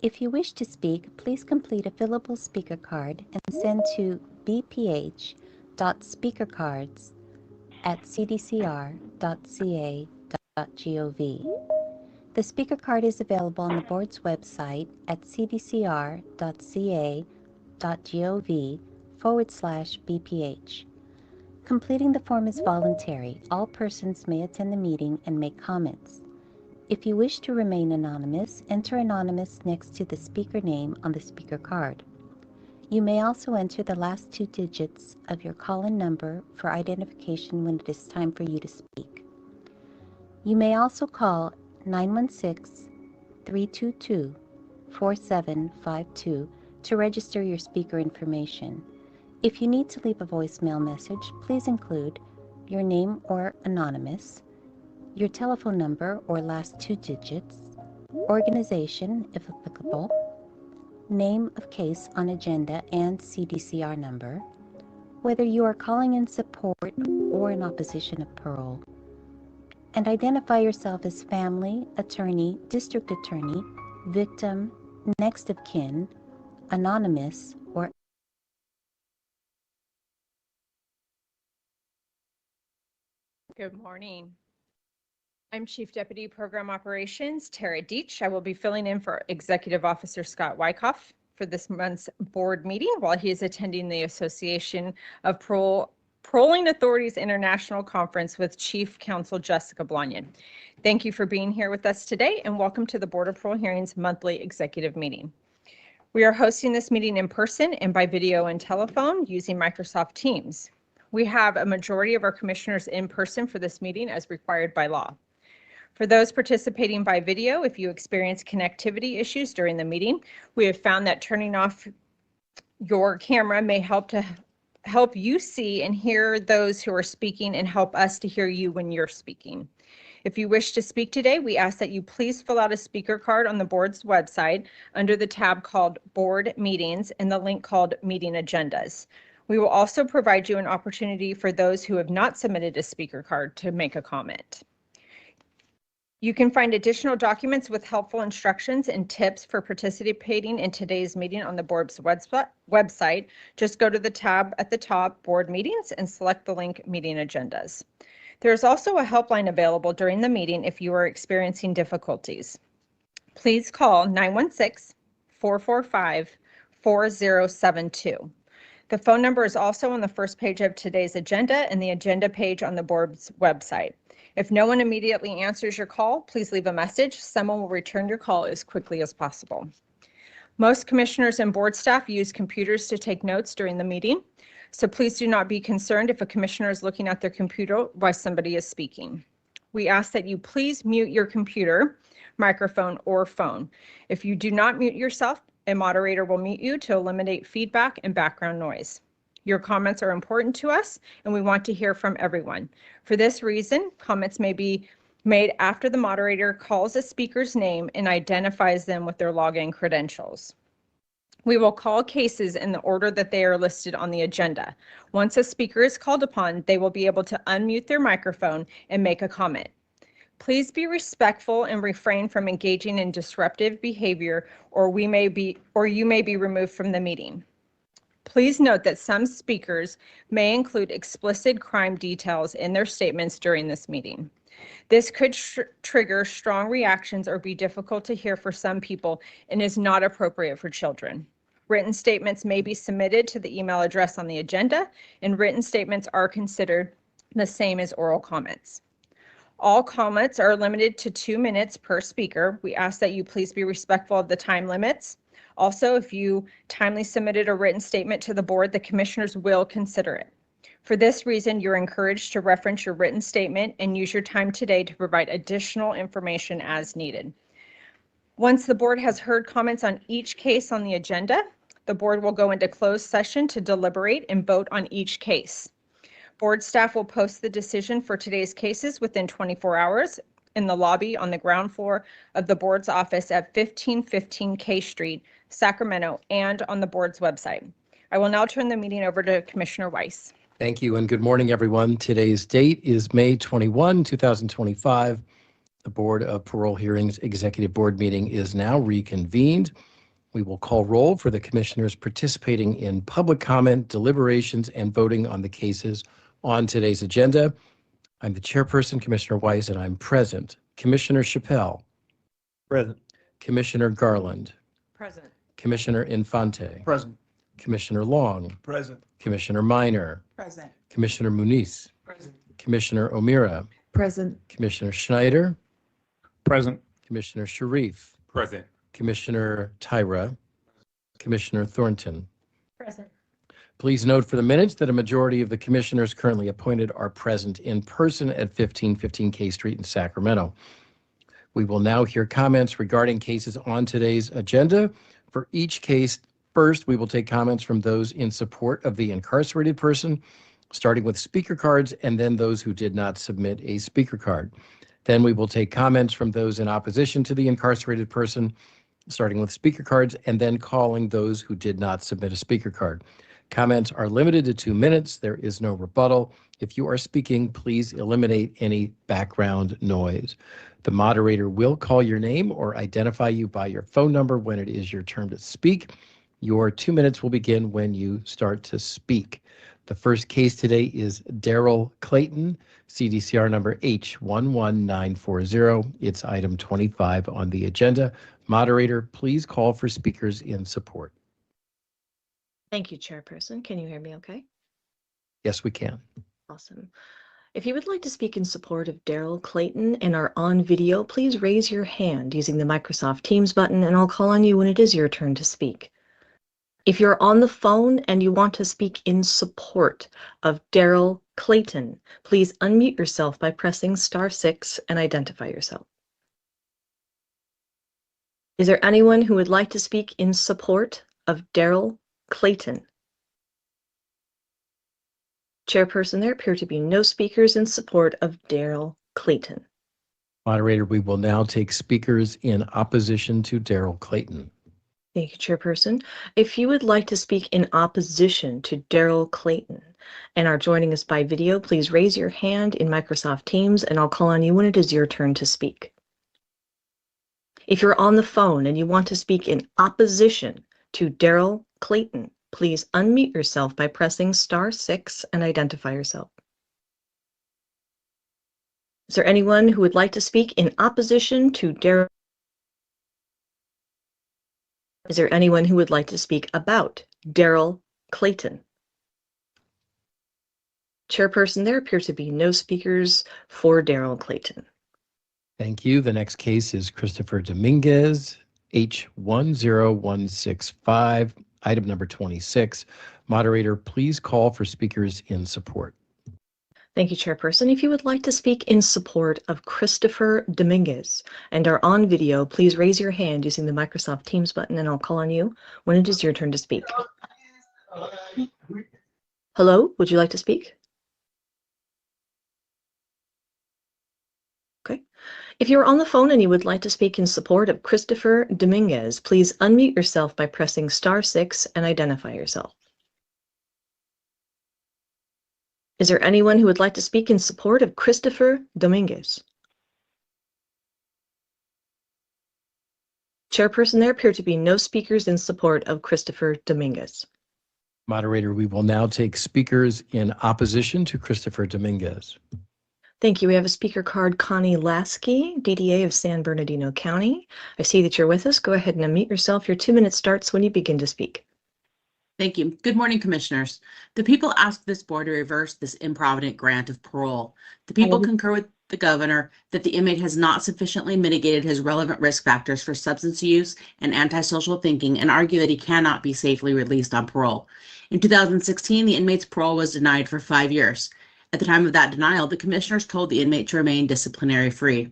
If you wish to speak, please complete a fillable speaker card and send to bph.speakercards@cdcr.ca.gov. The speaker card is available on the board's website at cdcr.ca.gov/bph. Completing the form is voluntary. All persons may attend the meeting and make comments. If you wish to remain anonymous, enter anonymous next to the speaker name on the speaker card. You may also enter the last 2 digits of your call-in number for identification when it is time for you to speak. You may also call 916-322-4752 to register your speaker information. If you need to leave a voicemail message, please include your name or anonymous, your telephone number or last 2 digits, organization if applicable, name of case on agenda and CDCR number, whether you are calling in support or in opposition of parole, and identify yourself as family, attorney, district attorney, victim, next of kin, anonymous, or Good morning. I'm Chief Deputy Program Operations, Tara Deach. I will be filling in for Executive Officer Scott Wyckoff for this month's board meeting while he is attending the Association of Paroling Authorities International Conference with Chief Counsel Jessica Blanian. Thank you for being here with us today and welcome to the Board of Parole Hearings monthly executive meeting. We are hosting this meeting in person and by video and telephone using Microsoft Teams. We have a majority of our commissioners in person for this meeting as required by law. For those participating by video, if you experience connectivity issues during the meeting, we have found that turning off your camera may help you see and hear those who are speaking and help us to hear you when you're speaking. If you wish to speak today, we ask that you please fill out a speaker card on the board's website under the tab called Board Meetings and the link called Meeting Agendas. We will also provide you an opportunity for those who have not submitted a speaker card to make a comment. You can find additional documents with helpful instructions and tips for participating in today's meeting on the board's website. Just go to the tab at the top, Board Meetings, and select the link Meeting Agendas. There is also a helpline available during the meeting if you are experiencing difficulties. Please call 916-445-4072. The phone number is also on the first page of today's agenda and the agenda page on the board's website. If no one immediately answers your call, please leave a message. Someone will return your call as quickly as possible. Most commissioners and board staff use computers to take notes during the meeting, so please do not be concerned if a commissioner is looking at their computer while somebody is speaking. We ask that you please mute your computer, microphone, or phone. If you do not mute yourself, a moderator will mute you to eliminate feedback and background noise. Your comments are important to us and we want to hear from everyone. For this reason, comments may be made after the moderator calls a speaker's name and identifies them with their login credentials. We will call cases in the order that they are listed on the agenda. Once a speaker is called upon, they will be able to unmute their microphone and make a comment. Please be respectful and refrain from engaging in disruptive behavior or you may be removed from the meeting. Please note that some speakers may include explicit crime details in their statements during this meeting. This could trigger strong reactions or be difficult to hear for some people and is not appropriate for children. Written statements may be submitted to the email address on the agenda, and written statements are considered the same as oral comments. All comments are limited to 2 minutes per speaker. We ask that you please be respectful of the time limits. Also, if you timely submitted a written statement to the board, the commissioners will consider it. For this reason, you're encouraged to reference your written statement and use your time today to provide additional information as needed. Once the board has heard comments on each case on the agenda, the board will go into closed session to deliberate and vote on each case. Board staff will post the decision for today's cases within 24 hours in the lobby on the ground floor of the board's office at 1515 K Street, Sacramento, and on the board's website. I will now turn the meeting over to Commissioner Weiss. Thank you and good morning, everyone. Today's date is May 21, 2025. The Board of Parole Hearings Executive Board meeting is now reconvened. We will call roll for the commissioners participating in public comment, deliberations, and voting on the cases on today's agenda. I'm the chairperson, Commissioner Weiss, and I'm present. Commissioner Chappelle. Present. Commissioner Garland. Present. Commissioner Infante. Present. Commissioner Long. Present. Commissioner Minor. Present. Commissioner Muniz. Present. Commissioner O'Meara. Present. Commissioner Schneider. Present. Commissioner Sharif. Present. Commissioner Tyra. Commissioner Thornton. Present. Please note for the minutes that a majority of the commissioners currently appointed are present in person at 1515 K Street in Sacramento. We will now hear comments regarding cases on today's agenda. For each case, first, we will take comments from those in support of the incarcerated person, starting with speaker cards, and then those who did not submit a speaker card. Then we will take comments from those in opposition to the incarcerated person, starting with speaker cards, and then calling those who did not submit a speaker card. Comments are limited to 2 minutes. There is no rebuttal. If you are speaking, please eliminate any background noise. The moderator will call your name or identify you by your phone number when it is your turn to speak. Your 2 minutes will begin when you start to speak. The first case today is Darrell Clayton, CDCR number H11940. It's item 25 on the agenda. Moderator, please call for speakers in support. Thank you, Chairperson. Can you hear me okay? Yes, we can. Awesome. If you would like to speak in support of Darrell Clayton and are on video, please raise your hand using the Microsoft Teams button, and I'll call on you when it is your turn to speak. If you're on the phone and you want to speak in support of Darrell Clayton, please unmute yourself by pressing *6 and identify yourself. Is there anyone who would like to speak in support of Darrell Clayton? Chairperson, there appear to be no speakers in support of Darrell Clayton. Moderator, we will now take speakers in opposition to Darrell Clayton. Thank you, Chairperson. If you would like to speak in opposition to Darrell Clayton and are joining us by video, please raise your hand in Microsoft Teams and I'll call on you when it is your turn to speak. If you're on the phone and you want to speak in opposition to Darrell Clayton, please unmute yourself by pressing *6 and identify yourself. Is there anyone who would like to speak in opposition to Darrell? Is there anyone who would like to speak about Darrell Clayton? Chairperson, there appear to be no speakers for Darrell Clayton. Thank you. The next case is Christopher Dominguez, H10165, item number 26. Moderator, please call for speakers in support. Thank you, Chairperson. If you would like to speak in support of Christopher Dominguez and are on video, please raise your hand using the Microsoft Teams button and I'll call on you when it is your turn to speak. Hello, would you like to speak? Okay. If you're on the phone and you would like to speak in support of Christopher Dominguez, please unmute yourself by pressing *6 and identify yourself. Is there anyone who would like to speak in support of Christopher Dominguez? Chairperson, there appear to be no speakers in support of Christopher Dominguez. Moderator, we will now take speakers in opposition to Christopher Dominguez. Thank you. We have a speaker card, Connie Lasky, DDA of San Bernardino County. I see that you're with us. Go ahead and unmute yourself. Your 2 minutes starts when you begin to speak. Thank you. Good morning, Commissioners. The people ask this board to reverse this improvident grant of parole. The people concur with the governor that the inmate has not sufficiently mitigated his relevant risk factors for substance use and antisocial thinking and argue that he cannot be safely released on parole. In 2016, the inmate's parole was denied for 5 years. At the time of that denial, the commissioners told the inmate to remain disciplinary free.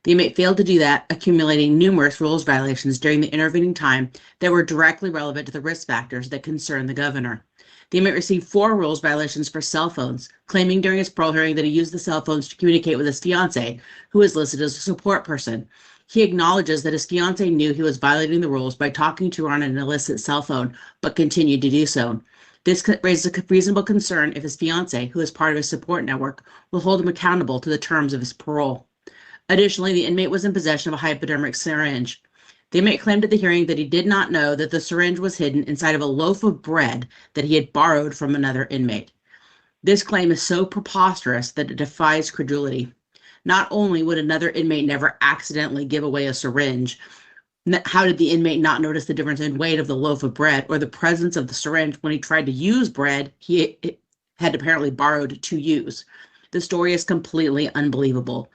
The inmate failed to do that, accumulating numerous rules violations during the intervening time that were directly relevant to the risk factors that concern the governor. The inmate received 4 rules violations for cell phones, claiming during his parole hearing that he used the cell phones to communicate with his fiancée, who is listed as a support person. He acknowledges that his fiancée knew he was violating the rules by talking to her on an illicit cell phone, but continued to do so. This raises a reasonable concern if his fiancée, who is part of his support network, will hold him accountable to the terms of his parole. Additionally, the inmate was in possession of a hypodermic syringe. The inmate claimed at the hearing that he did not know that the syringe was hidden inside of a loaf of bread that he had borrowed from another inmate. This claim is so preposterous that it defies credulity. Not only would another inmate never accidentally give away a syringe, how did the inmate not notice the difference in weight of the loaf of bread or the presence of the syringe when he tried to use bread he had apparently borrowed to use? The story is completely unbelievable.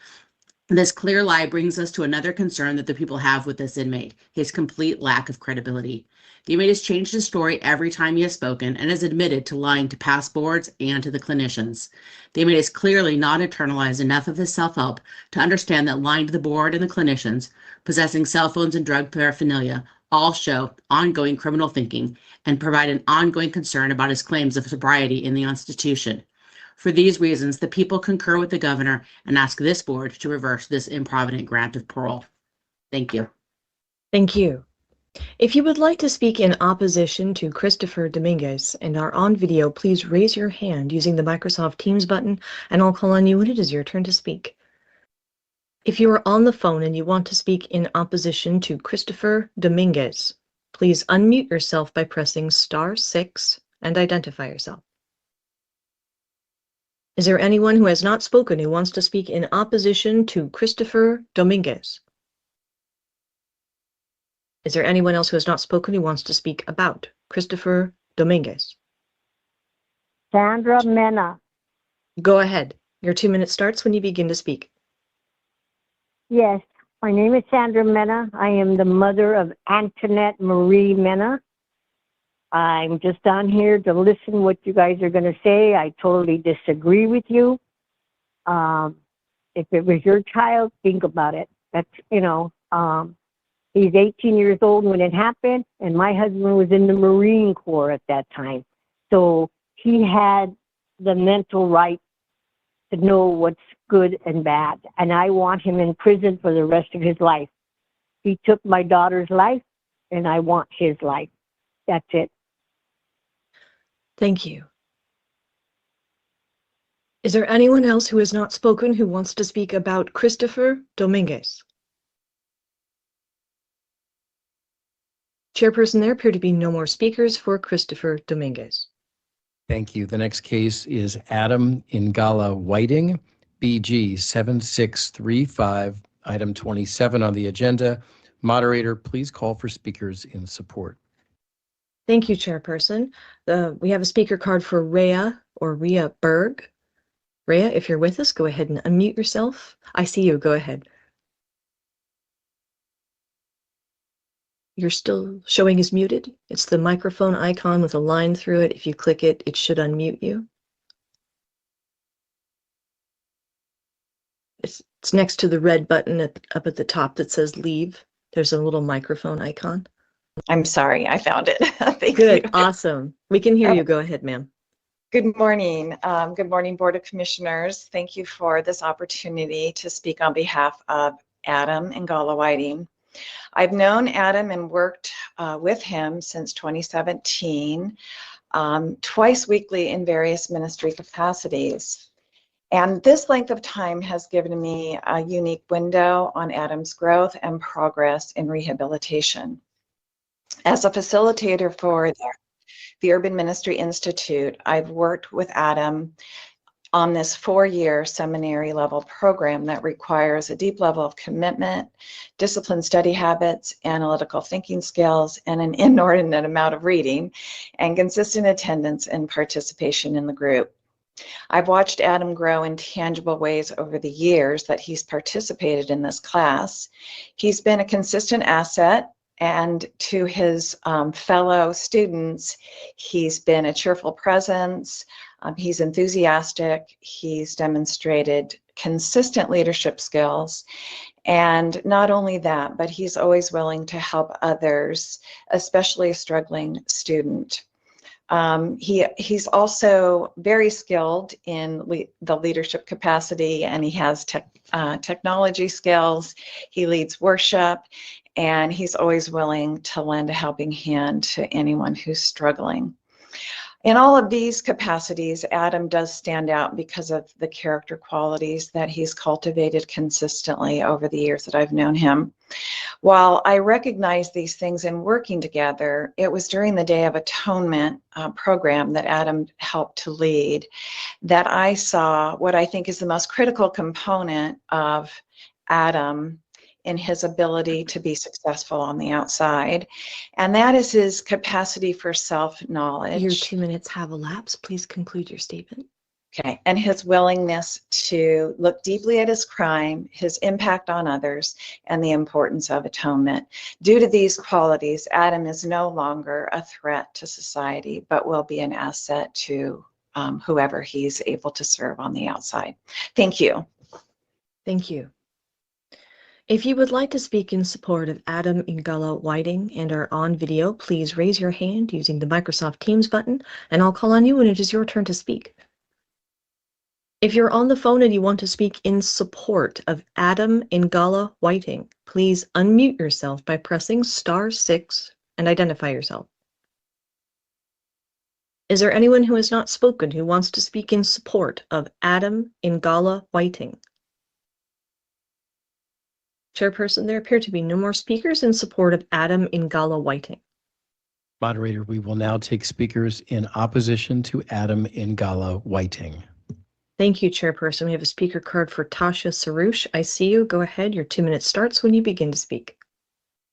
This clear lie brings us to another concern that the people have with this inmate, his complete lack of credibility. The inmate has changed his story every time he has spoken and has admitted to lying to past boards and to the clinicians. The inmate has clearly not internalized enough of his self-help to understand that lying to the board and the clinicians, possessing cell phones and drug paraphernalia, all show ongoing criminal thinking and provide an ongoing concern about his claims of sobriety in the institution. For these reasons, the people concur with the governor and ask this board to reverse this improvident grant of parole. Thank you. Thank you. If you would like to speak in opposition to Christopher Dominguez and are on video, please raise your hand using the Microsoft Teams button, and I'll call on you when it is your turn to speak. If you are on the phone and you want to speak in opposition to Christopher Dominguez, please unmute yourself by pressing *6 and identify yourself. Is there anyone who has not spoken who wants to speak in opposition to Christopher Dominguez? Is there anyone else who has not spoken who wants to speak about Christopher Dominguez? Sandra Mena. Go ahead. Your 2 minutes starts when you begin to speak. Yes, my name is Sandra Mena. I am the mother of Antoinette Marie Mena. I'm just on here to listen what you guys are going to say. I totally disagree with you. If it was your child, think about it. That's, he's 18 years old when it happened, and my husband was in the Marine Corps at that time. So he had the mental right to know what's good and bad. And I want him in prison for the rest of his life. He took my daughter's life, and I want his life. That's it. Thank you. Is there anyone else who has not spoken who wants to speak about Christopher Dominguez? Chairperson, there appear to be no more speakers for Christopher Dominguez. Thank you. The next case is Adam Ingala Whiting, BG 7635, item 27 on the agenda. Moderator, please call for speakers in support. Thank you, Chairperson. We have a speaker card for Rhea Berg. Rhea, if you're with us, go ahead and unmute yourself. I see you. Go ahead. You're still showing as muted. It's the microphone icon with a line through it. If you click it, it should unmute you. It's next to the red button up at the top that says leave. There's a little microphone icon. I'm sorry, I found it. Thank Good, you. awesome. We can hear you. Go ahead, ma'am. Good morning. Good morning, Board of Commissioners. Thank you for this opportunity to speak on behalf of Adam Ingala Whiting. I've known Adam and worked with him since 2017, twice weekly in various ministry capacities. And this length of time has given me a unique window on Adam's growth and progress in rehabilitation. As a facilitator for the Urban Ministry Institute, I've worked with Adam on this 4-year seminary level program that requires a deep level of commitment, disciplined study habits, analytical thinking skills, and an inordinate amount of reading, and consistent attendance and participation in the group. I've watched Adam grow in tangible ways over the years that he's participated in this class. He's been a consistent asset, and to his fellow students, he's been a cheerful presence. He's enthusiastic. He's demonstrated consistent leadership skills. And not only that, but he's always willing to help others, especially a struggling student. He's also very skilled in the leadership capacity, and he has technology skills. He leads worship, and he's always willing to lend a helping hand to anyone who's struggling. In all of these capacities, Adam does stand out because of the character qualities that he's cultivated consistently over the years that I've known him. While I recognize these things in working together, it was during the Day of Atonement program that Adam helped to lead that I saw what I think is the most critical component of Adam in his ability to be successful on the outside, and that is his capacity for self-knowledge. Your 2 minutes have elapsed. Please conclude your statement. Okay, and his willingness to look deeply at his crime, his impact on others, and the importance of atonement. Due to these qualities, Adam is no longer a threat to society, but will be an asset to whoever he's able to serve on the outside. Thank you. Thank you. If you would like to speak in support of Adam Ingala Whiting and are on video, please raise your hand using the Microsoft Teams button, and I'll call on you when it is your turn to speak. If you're on the phone and you want to speak in support of Adam Ingala Whiting, please unmute yourself by pressing *6 and identify yourself. Is there anyone who has not spoken who wants to speak in support of Adam Ingala Whiting? Chairperson, there appear to be no more speakers in support of Adam Ingala Whiting. Moderator, we will now take speakers in opposition to Adam Ingala Whiting. Thank you, Chairperson. We have a speaker card for Tasha Sarouche. I see you. Go ahead. Your 2 minutes starts when you begin to speak.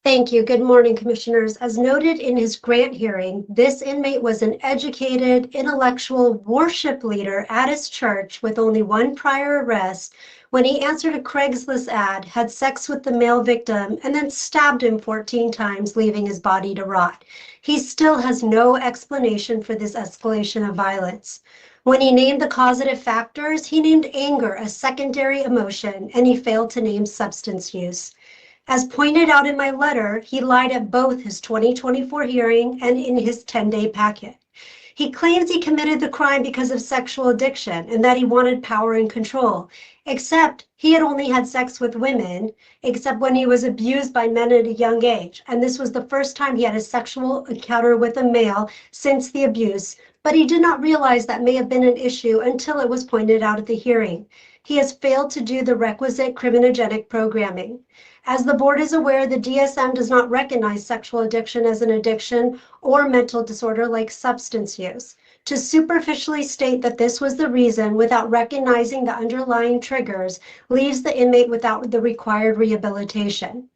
Thank you. Good morning, Commissioners. As noted in his grant hearing, this inmate was an educated, intellectual worship leader at his church with only one prior arrest when he answered a Craigslist ad, had sex with the male victim, and then stabbed him 14 times, leaving his body to rot. He still has no explanation for this escalation of violence. When he named the causative factors, he named anger a secondary emotion, and he failed to name substance use. As pointed out in my letter, he lied at both his 2024 hearing and in his 10-day packet. He claims he committed the crime because of sexual addiction and that he wanted power and control, except he had only had sex with women, except when he was abused by men at a young age. And this was the first time he had a sexual encounter with a male since the abuse, but he did not realize that may have been an issue until it was pointed out at the hearing. He has failed to do the requisite criminogenic programming. As the board is aware, the DSM does not recognize sexual addiction as an addiction or mental disorder like substance use. To superficially state that this was the reason without recognizing the underlying triggers leaves the inmate without the required rehabilitation.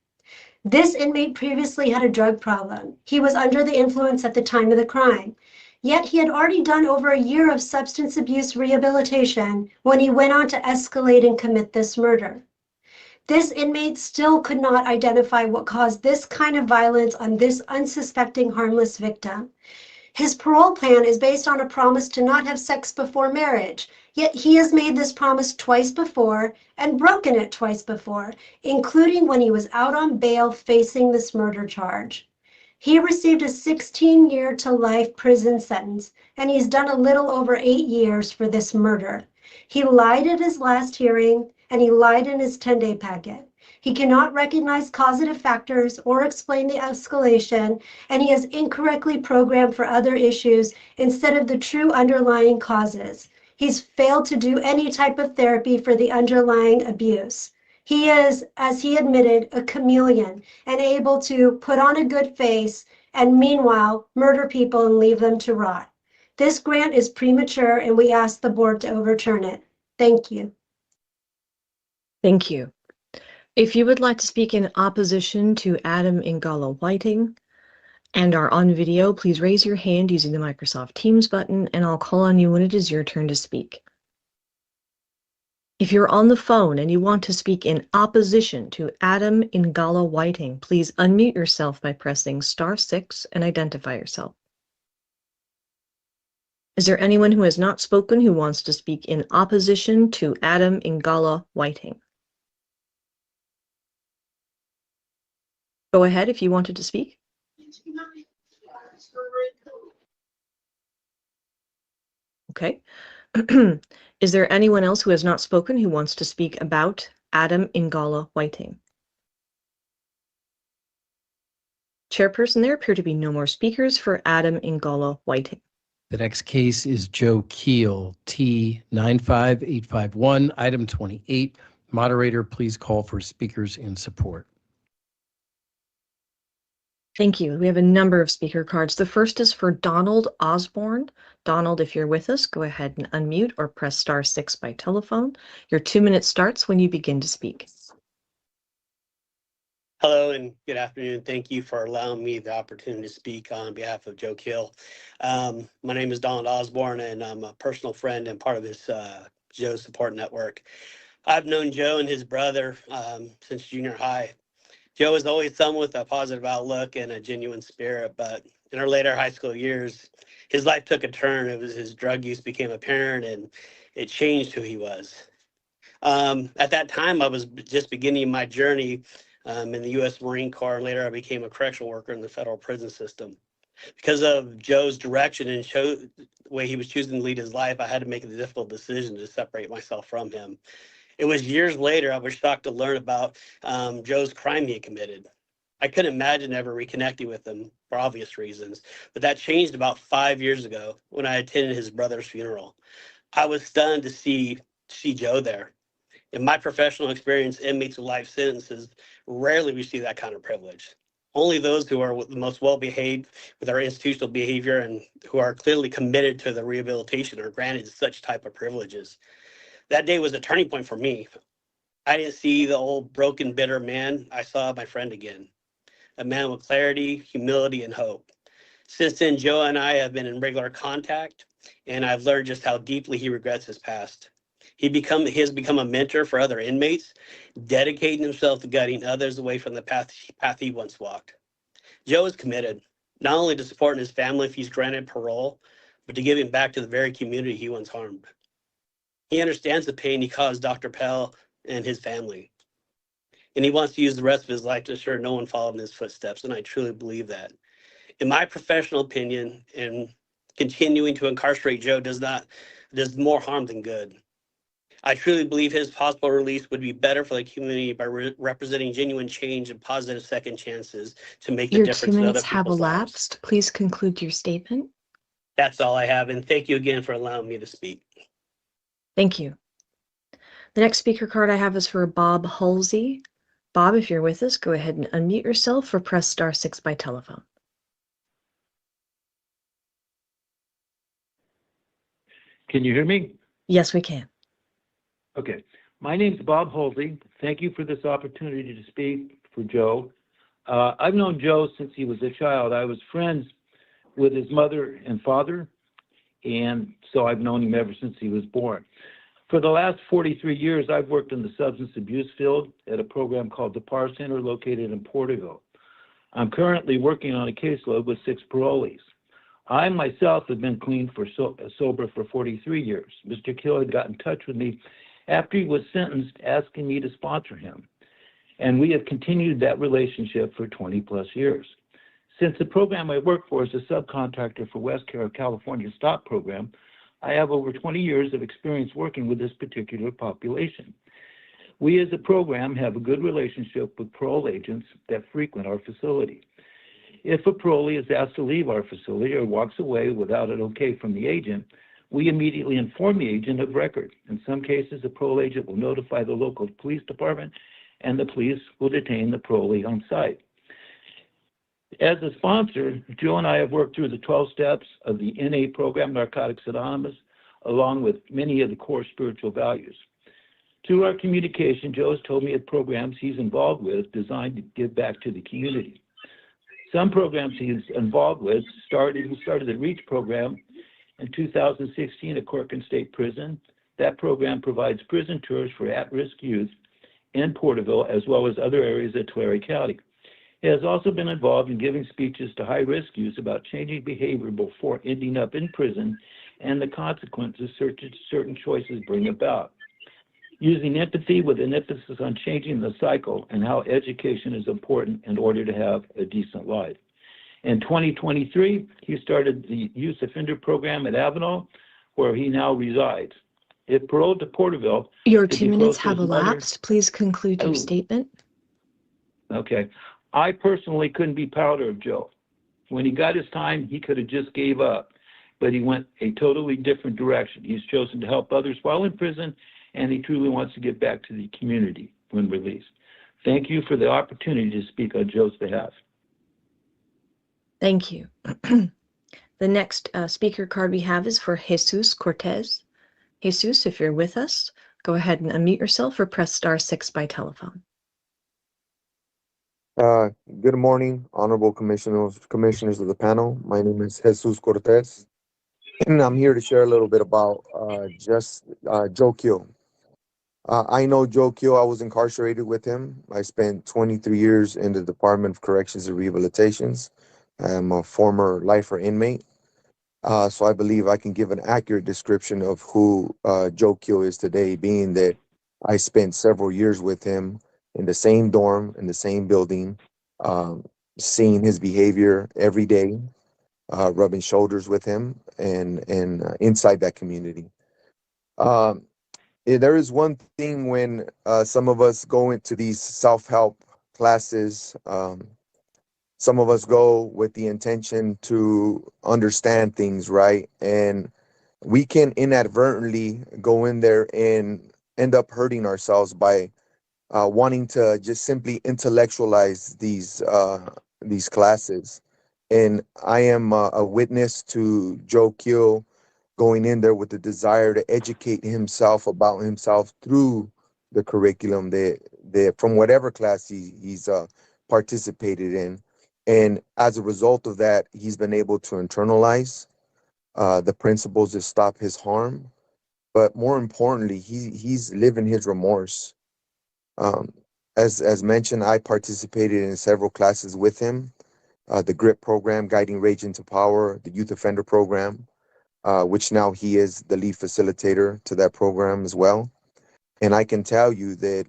This inmate previously had a drug problem. He was under the influence at the time of the crime. Yet he had already done over a year of substance abuse rehabilitation when he went on to escalate and commit this murder. This inmate still could not identify what caused this kind of violence on this unsuspecting, harmless victim. His parole plan is based on a promise to not have sex before marriage, yet he has made this promise twice before and broken it twice before, including when he was out on bail facing this murder charge. He received a 16-year to life prison sentence, and he's done a little over 8 years for this murder. He lied at his last hearing, and he lied in his 10-day packet. He cannot recognize causative factors or explain the escalation, and he has incorrectly programmed for other issues instead of the true underlying causes. He's failed to do any type of therapy for the underlying abuse. He is, as he admitted, a chameleon and able to put on a good face and meanwhile murder people and leave them to rot. This grant is premature and we ask the board to overturn it. Thank you. Thank you. If you would like to speak in opposition to Adam Ingala Whiting and are on video, please raise your hand using the Microsoft Teams button, and I'll call on you when it is your turn to speak. If you're on the phone and you want to speak in opposition to Adam Ingala Whiting, please unmute yourself by pressing *6 and identify yourself. Is there anyone who has not spoken who wants to speak in opposition to Adam Ingala Whiting? Go ahead if you wanted to speak. Okay. Is there anyone else who has not spoken who wants to speak about Adam Ingala Whiting? Chairperson, there appear to be no more speakers for Adam Ingala Whiting. The next case is Joe Keel, T95851, item 28. Moderator, please call for speakers in support. Thank you. We have a number of speaker cards. The first is for Donald Osborne. Donald, if you're with us, go ahead and unmute or press *6 by telephone. Your 2 minutes starts when you begin to speak. Hello and good afternoon. Thank you for allowing me the opportunity to speak on behalf of Joe Keel. My name is Donald Osborne, and I'm a personal friend and part of this Joe support network. I've known Joe and his brother since junior high. Joe was always someone with a positive outlook and a genuine spirit, but in our later high school years, his life took a turn. His drug use became apparent, and it changed who he was. At that time, I was just beginning my journey in the U.S. Marine Corps, and later I became a correctional worker in the federal prison system. Because of Joe's direction and the way he was choosing to lead his life, I had to make the difficult decision to separate myself from him. It was years later I was shocked to learn about Joe's crime he had committed. I couldn't imagine ever reconnecting with him for obvious reasons, but that changed about 5 years ago when I attended his brother's funeral. I was stunned to see Joe there. In my professional experience, inmates with life sentences rarely receive that kind of privilege. Only those who are the most well-behaved with our institutional behavior and who are clearly committed to the rehabilitation are granted such type of privileges. That day was a turning point for me. I didn't see the old broken, bitter man. I saw my friend again, a man with clarity, humility, and hope. Since then, Joe and I have been in regular contact, and I've learned just how deeply he regrets his past. He has become a mentor for other inmates, dedicating himself to guiding others away from the path he once walked. Joe is committed, not only to supporting his family if he's granted parole, but to giving back to the very community he once harmed. He understands the pain he caused Dr. Pell and his family, and he wants to use the rest of his life to ensure no one followed in his footsteps, and I truly believe that. In my professional opinion, and continuing to incarcerate Joe does more harm than good. I truly believe his possible release would be better for the community by representing genuine change and positive second chances to make the Your difference 2 in other minutes have people's lives. elapsed. Please conclude your statement. That's all I have, and thank you again for allowing me to speak. Thank you. The next speaker card I have is for Bob Halsey. Bob, if you're with us, go ahead and unmute yourself or press *6 by telephone. Can you hear me? Yes, we can. Okay. My name's Bob Halsey. Thank you for this opportunity to speak for Joe. I've known Joe since he was a child. I was friends with his mother and father, and so I've known him ever since he was born. For the last 43 years, I've worked in the substance abuse field at a program called the PAR Center located in Porterville. I'm currently working on a caseload with 6 parolees. I myself have been clean for sober for 43 years. Mr. Keel had got in touch with me after he was sentenced, asking me to sponsor him. And we have continued that relationship for 20 plus years. Since the program I work for is a subcontractor for West California STOP program, I have over 20 years of experience working with this particular population. We as a program have a good relationship with parole agents that frequent our facility. If a parolee is asked to leave our facility or walks away without an okay from the agent, we immediately inform the agent of record. In some cases, the parole agent will notify the local police department, and the police will detain the parolee on site. As a sponsor, Joe and I have worked through the 12 steps of the NA program, Narcotics Anonymous, along with many of the core spiritual values. Through our communication, Joe has told me of programs he's involved with designed to give back to the community. Some programs he's involved with he started the REACH program in 2016 at Corcoran State Prison. That program provides prison tours for at-risk youth in Porterville, as well as other areas of Tulare County. He has also been involved in giving speeches to high-risk youth about changing behavior before ending up in prison and the consequences certain choices bring about. Using empathy with an emphasis on changing the cycle and how education is important in order to have a decent life. In 2023, he started the Youth Offender Program at Avenal, where he now resides. If paroled to Porterville... Your 2 minutes have elapsed. Please conclude your statement. Okay. I personally couldn't be prouder of Joe. When he got his time, he could have just gave up. but he went a totally different direction. He's chosen to help others while in prison, and he truly wants to give back to the community when released. Thank you for the opportunity to speak on Joe's behalf. Thank you. The next speaker card we have is for Jesus Cortez. Jesus, if you're with us, go ahead and unmute yourself or press *6 by telephone. Good morning, honorable commissioners of the panel. My name is Jesus Cortez, and I'm here to share a little bit about Joe Kill. I know Joe Kill. I was incarcerated with him. I spent 23 years in the Department of Corrections and Rehabilitations. I'm a former lifer inmate. So I believe I can give an accurate description of who Joe Kill is today, being that I spent several years with him in the same dorm, in the same building, seeing his behavior every day, rubbing shoulders with him, and inside that community. There is one thing when some of us go into these self-help classes. Some of us go with the intention to understand things, right? And we can inadvertently go in there and end up hurting ourselves by wanting to just simply intellectualize these classes. And I am a witness to Joe Kill going in there with the desire to educate himself about himself through the curriculum that from whatever class he's participated in. And as a result of that, he's been able to internalize the principles that stop his harm. But more importantly, he's living his remorse. As mentioned, I participated in several classes with him, the GRIP program, Guiding Rage into Power, the Youth Offender program, which now he is the lead facilitator to that program as well. And I can tell you that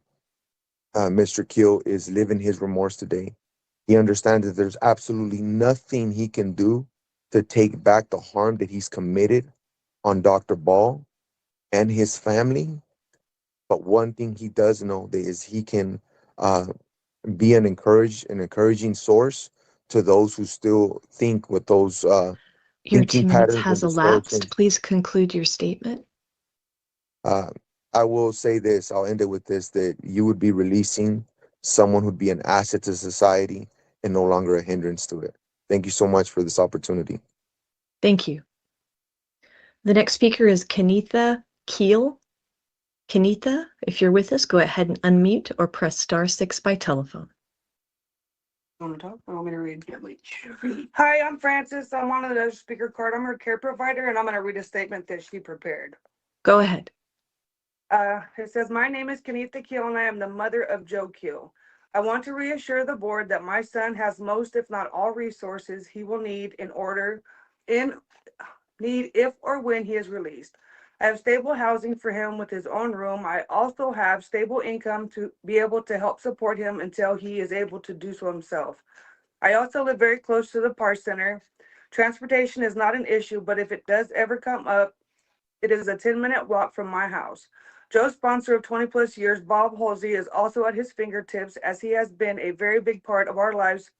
Mr. Kill is living his remorse today. He understands that there's absolutely nothing he can do to take back the harm that he's committed on Dr. Ball and his family. But one thing he does know is he can be an encouraging source to those who still think with those Your thinking 2 minutes patterns has and distortions. elapsed. Please conclude your statement. I will say this, I'll end it with this, that you would be releasing someone who'd be an asset to society and no longer a hindrance to it. Thank you so much for this opportunity. Thank you. The next speaker is Kenitha Keel. Kenitha, if you're with us, go ahead and unmute or press *6 by telephone. Want to talk? I want me to read. Hi, I'm Francis. I'm on the speaker card. I'm her care provider, and I'm going to read a statement that she prepared. Go ahead. It says, my name is Kenitha Keel, and I am the mother of Joe Keel. I want to reassure the board that my son has most, if not all, resources he will need if or when he is released. I have stable housing for him with his own room. I also have stable income to be able to help support him until he is able to do so himself. I also live very close to the PAR Center. Transportation is not an issue, but if it does ever come up, it is a 10-minute walk from my house. Joe's sponsor of 20 plus years, Bob Halsey, is also at his fingertips, as he has been a very big part of our lives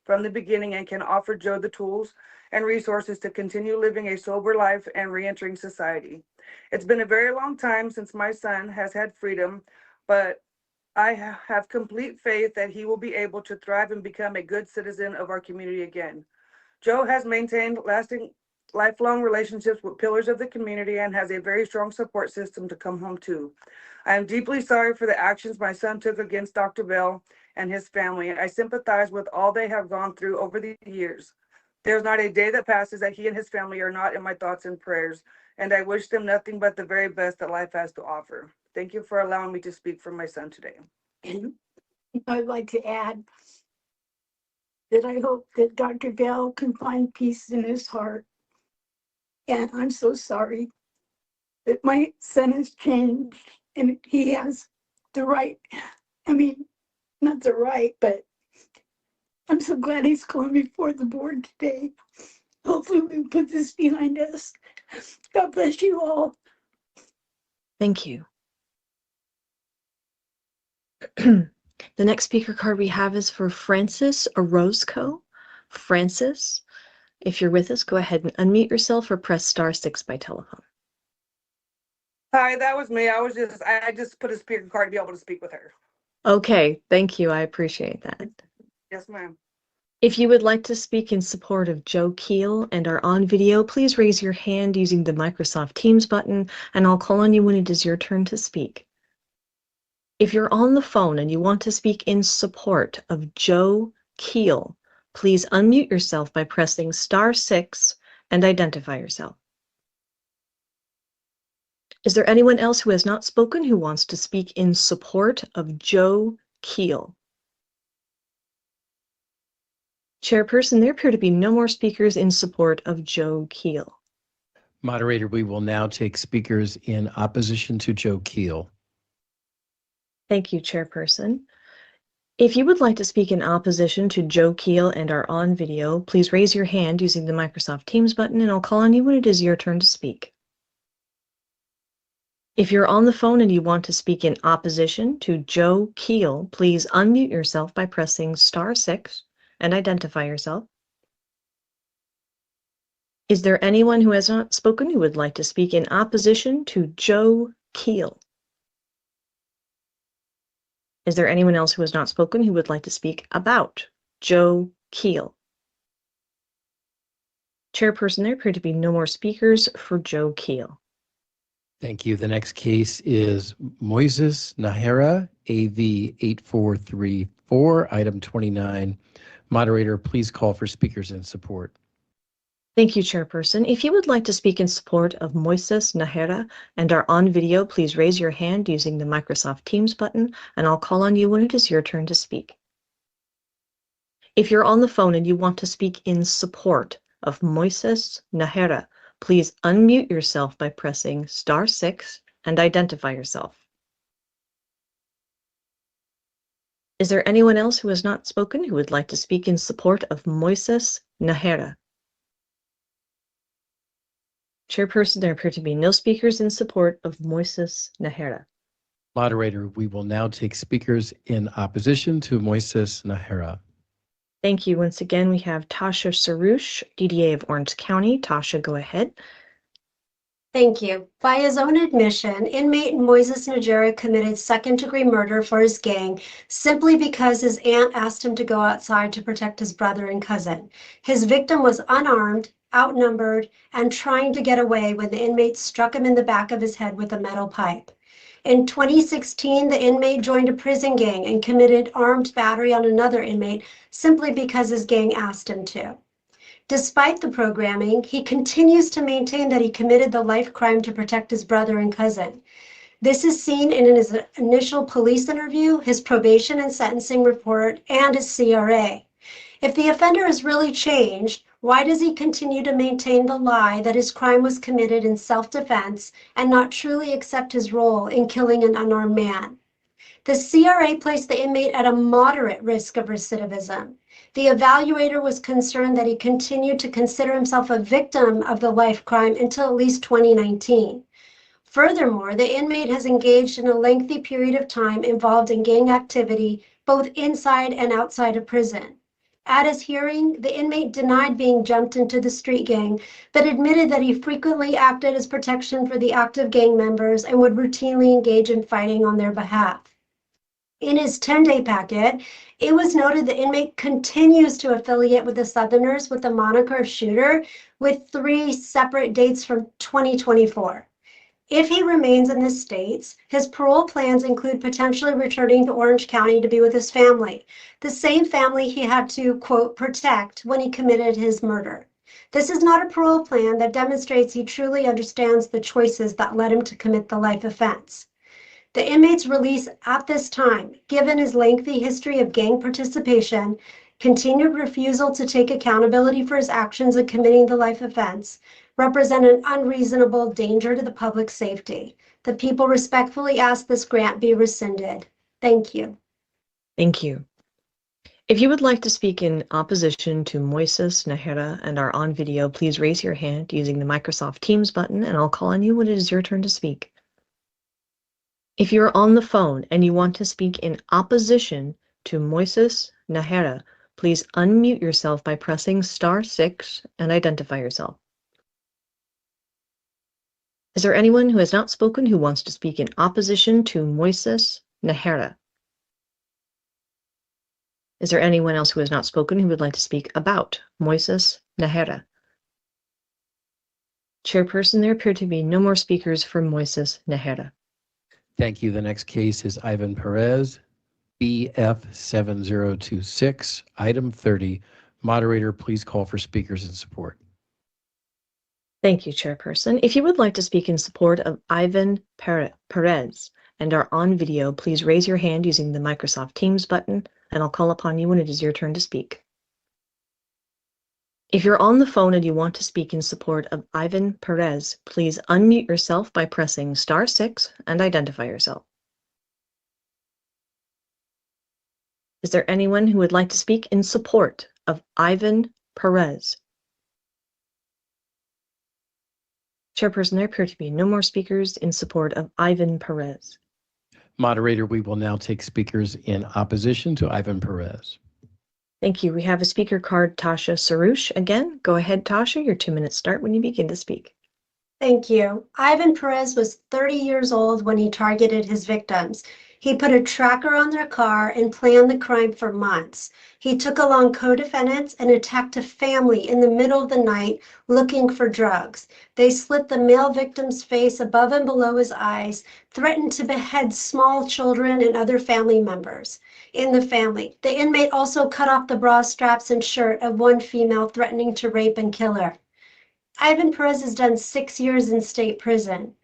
from the beginning and can offer Joe the tools and resources to continue living a sober life and re-entering society. It's been a very long time since my son has had freedom, but I have complete faith that he will be able to thrive and become a good citizen of our community again. Joe has maintained lifelong relationships with pillars of the community and has a very strong support system to come home to. I am deeply sorry for the actions my son took against Dr. Bell and his family. I sympathize with all they have gone through over the years. There's not a day that passes that he and his family are not in my thoughts and prayers, and I wish them nothing but the very best that life has to offer. Thank you for allowing me to speak for my son today. And I'd like to add that I hope that Dr. Bell can find peace in his heart. And I'm so sorry that my son has changed and he has the right, not the right, but I'm so glad he's going before the board today. Hopefully we put this behind us. God bless you all. Thank you. The next speaker card we have is for Francis Orozco. Francis, If you're with us, go ahead and unmute yourself or press *6 by telephone. Hi, that was me. I just put a speaker card to be able to speak with her. Okay, thank you. I appreciate that. Yes, ma'am. If you would like to speak in support of Joe Keel and are on video, please raise your hand using the Microsoft Teams button, and I'll call on you when it is your turn to speak. If you're on the phone and you want to speak in support of Joe Keel, please unmute yourself by pressing *6 and identify yourself. Is there anyone else who has not spoken who wants to speak in support of Joe Keel? Chairperson, there appear to be no more speakers in support of Joe Keel. Moderator, we will now take speakers in opposition to Joe Keel. Thank you, Chairperson. If you would like to speak in opposition to Joe Keel and are on video, please raise your hand using the Microsoft Teams button, and I'll call on you when it is your turn to speak. If you're on the phone and you want to speak in opposition to Joe Keel, please unmute yourself by pressing *6 and identify yourself. Is there anyone who has not spoken who would like to speak in opposition to Joe Keel? Is there anyone else who has not spoken who would like to speak about Joe Keel? Chairperson, there appear to be no more speakers for Joe Keel. Thank you. The next case is MOISES Nahara, AV 8434, item 29. Moderator, please call for speakers in support. Thank you, Chairperson. If you would like to speak in support of MOISES Nahara and are on video, please raise your hand using the Microsoft Teams button, and I'll call on you when it is your turn to speak. If you're on the phone and you want to speak in support of MOISES Nahara, please unmute yourself by pressing *6 and identify yourself. Is there anyone else who has not spoken who would like to speak in support of MOISES Nahara? Chairperson, there appear to be no speakers in support of MOISES Nahara. Moderator, we will now take speakers in opposition to MOISES Nahara. Thank you. Once again, we have Tasha Sarush, DDA of Orange County. Tasha, go ahead. Thank you. By his own admission, inmate Moises Najera committed second-degree murder for his gang simply because his aunt asked him to go outside to protect his brother and cousin. His victim was unarmed, outnumbered, and trying to get away when the inmate struck him in the back of his head with a metal pipe. In 2016, the inmate joined a prison gang and committed armed battery on another inmate simply because his gang asked him to. Despite the programming, he continues to maintain that he committed the life crime to protect his brother and cousin. This is seen in his initial police interview, his probation and sentencing report, and his CRA. If the offender has really changed, why does he continue to maintain the lie that his crime was committed in self-defense and not truly accept his role in killing an unarmed man? The CRA placed the inmate at a moderate risk of recidivism. The evaluator was concerned that he continued to consider himself a victim of the life crime until at least 2019. Furthermore, the inmate has engaged in a lengthy period of time involved in gang activity, both inside and outside of prison. At his hearing, the inmate denied being jumped into the street gang, but admitted that he frequently acted as protection for the active gang members and would routinely engage in fighting on their behalf. In his 10-day packet, it was noted the inmate continues to affiliate with the Southerners with the moniker shooter, with 3 separate dates from 2024. If he remains in the States, his parole plans include potentially returning to Orange County to be with his family, the same family he had to, quote, protect when he committed his murder. This is not a parole plan that demonstrates he truly understands the choices that led him to commit the life offense. The inmate's release at this time, given his lengthy history of gang participation, continued refusal to take accountability for his actions in committing the life offense, represent an unreasonable danger to the public safety. The people respectfully ask this grant be rescinded. Thank you. Thank you. If you would like to speak in opposition to MOISES Nahara and are on video, please raise your hand using the Microsoft Teams button, and I'll call on you when it is your turn to speak. If you're on the phone and you want to speak in opposition to MOISES Nahara, please unmute yourself by pressing *6 and identify yourself. Is there anyone who has not spoken who wants to speak in opposition to MOISES Najera? Is there anyone else who has not spoken who would like to speak about MOISES Najera? Chairperson, there appear to be no more speakers for MOISES Najera. Thank you. The next case is Ivan Perez, BF 7026, item 30. Moderator, please call for speakers in support. Thank you, Chairperson. If you would like to speak in support of Ivan Perez and are on video, please raise your hand using the Microsoft Teams button, and I'll call upon you when it is your turn to speak. If you're on the phone and you want to speak in support of Ivan Perez, please unmute yourself by pressing *6 and identify yourself. Is there anyone who would like to speak in support of Ivan Perez? Chairperson, there appear to be no more speakers in support of Ivan Perez. Moderator, we will now take speakers in opposition to Ivan Perez. Thank you. We have a speaker card, Tasha Sarush. Again, go ahead, Tasha. Your 2 minutes start when you begin to speak. Thank you. Ivan Perez was 30 years old when he targeted his victims. He put a tracker on their car and planned the crime for months. He took along co-defendants and attacked a family in the middle of the night looking for drugs. They slit the male victim's face above and below his eyes, threatened to behead small children and other family members in the family. The inmate also cut off the bra straps and shirt of one female, threatening to rape and kill her. Ivan Perez has done 6 years in state prison.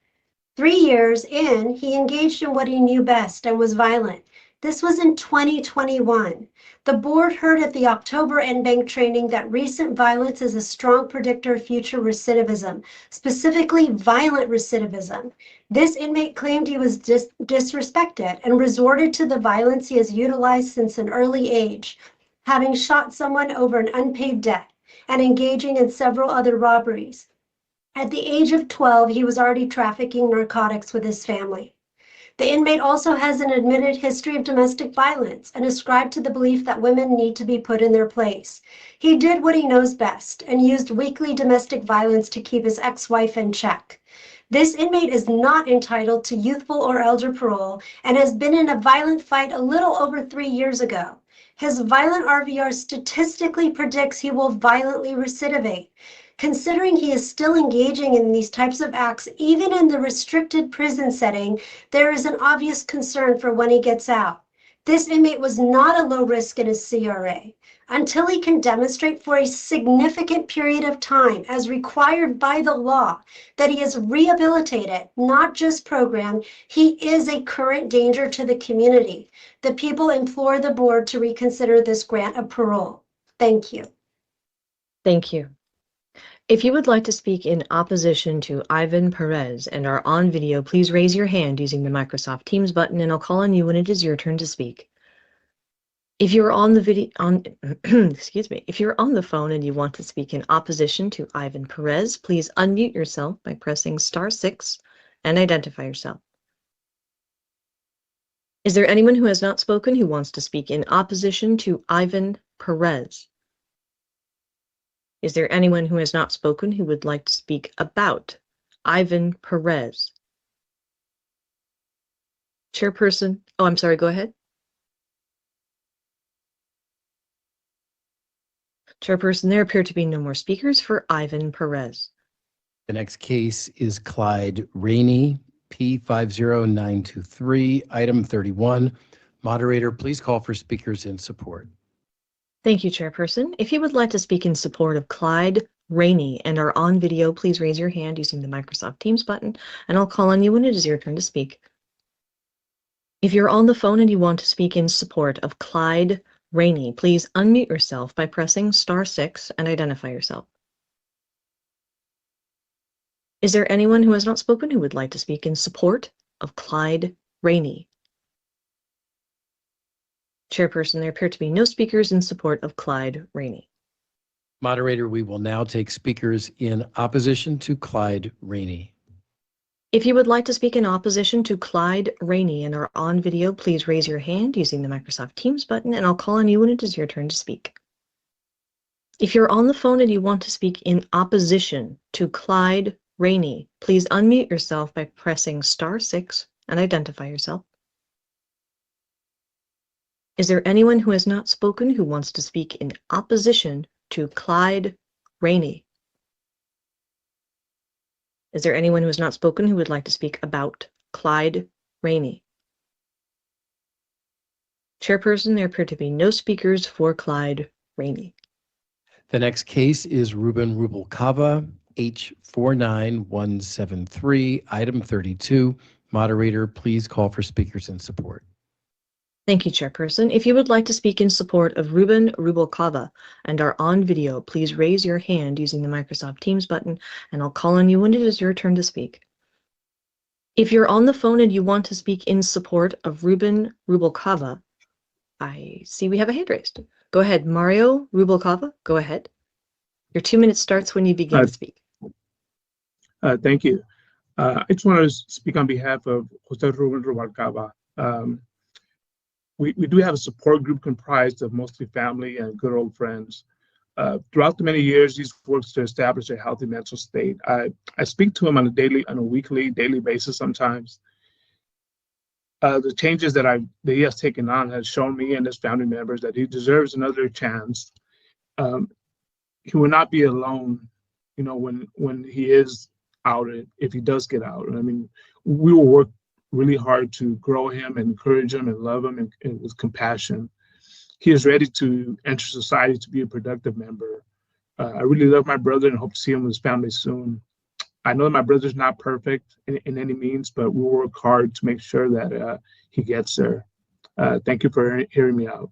3 years in, he engaged in what he knew best and was violent. This was in 2021. The board heard at the October Banc training that recent violence is a strong predictor of future recidivism, specifically violent recidivism. This inmate claimed he was disrespected and resorted to the violence he has utilized since an early age, having shot someone over an unpaid debt and engaging in several other robberies. At the age of 12, he was already trafficking narcotics with his family. The inmate also has an admitted history of domestic violence and ascribed to the belief that women need to be put in their place. He did what he knows best and used weekly domestic violence to keep his ex-wife in check. This inmate is not entitled to youthful or elder parole and has been in a violent fight a little over 3 years ago. His violent RVR statistically predicts he will violently recidivate. Considering he is still engaging in these types of acts, even in the restricted prison setting, there is an obvious concern for when he gets out. This inmate was not a low risk in his CRA. Until he can demonstrate for a significant period of time, as required by the law, that he is rehabilitated, not just programmed, he is a current danger to the community. The people implore the board to reconsider this grant of parole. Thank you. Thank you. If you would like to speak in opposition to Ivan Perez and are on video, please raise your hand using the Microsoft Teams button, and I'll call on you when it is your turn to speak. If you're on the if you're on the phone and you want to speak in opposition to Ivan Perez, please unmute yourself by pressing *6 and identify yourself. Is there anyone who has not spoken who wants to speak in opposition to Ivan Perez? Is there anyone who has not spoken who would like to speak about Ivan Perez? Chairperson, oh, I'm sorry, go ahead. Chairperson, there appear to be no more speakers for Ivan Perez. The next case is CLYDE Rainey, P50923, item 31. Moderator, please call for speakers in support. Thank you, Chairperson. If you would like to speak in support of CLYDE Rainey and are on video, please raise your hand using the Microsoft Teams button, and I'll call on you when it is your turn to speak. If you're on the phone and you want to speak in support of CLYDE Rainey, please unmute yourself by pressing *6 and identify yourself. Is there anyone who has not spoken who would like to speak in support of CLYDE Rainey? Chairperson, there appear to be no speakers in support of CLYDE Rainey. Moderator, we will now take speakers in opposition to CLYDE Rainey. If you would like to speak in opposition to CLYDE Rainey and are on video, please raise your hand using the Microsoft Teams button, and I'll call on you when it is your turn to speak. If you're on the phone and you want to speak in opposition to CLYDE Rainey, please unmute yourself by pressing *6 and identify yourself. Is there anyone who has not spoken who wants to speak in opposition to CLYDE Rainey? Is there anyone who has not spoken who would like to speak about CLYDE Rainey? Chairperson, there appear to be no speakers for CLYDE Rainey. The next case is RUBEN Rubalcaba, H49173, item 32. Moderator, please call for speakers in support. Thank you, Chairperson. If you would like to speak in support of RUBEN Rubalcaba and are on video, please raise your hand using the Microsoft Teams button, and I'll call on you when it is your turn to speak. If you're on the phone and you want to speak in support of RUBEN Rubalcaba, I see we have a hand raised. Go ahead, Mario Rubalcaba. Go ahead. Your 2 minutes starts when you begin to speak. Thank you. I just want to speak on behalf of Jose RUBEN Rubalcaba. We do have a support group comprised of mostly family and good old friends. Throughout the many years, he's worked to establish a healthy mental state. I speak to him on a weekly, daily basis sometimes. The changes that he has taken on has shown me and his family members that he deserves another chance. He will not be alone, you know, when he is out, if he does get out. I mean, we will work really hard to grow him and encourage him and love him and with compassion. He is ready to enter society to be a productive member. I really love my brother and hope to see him with his family soon. I know that my brother's not perfect in any means, but we'll work hard to make sure that he gets there. Thank you for hearing me out.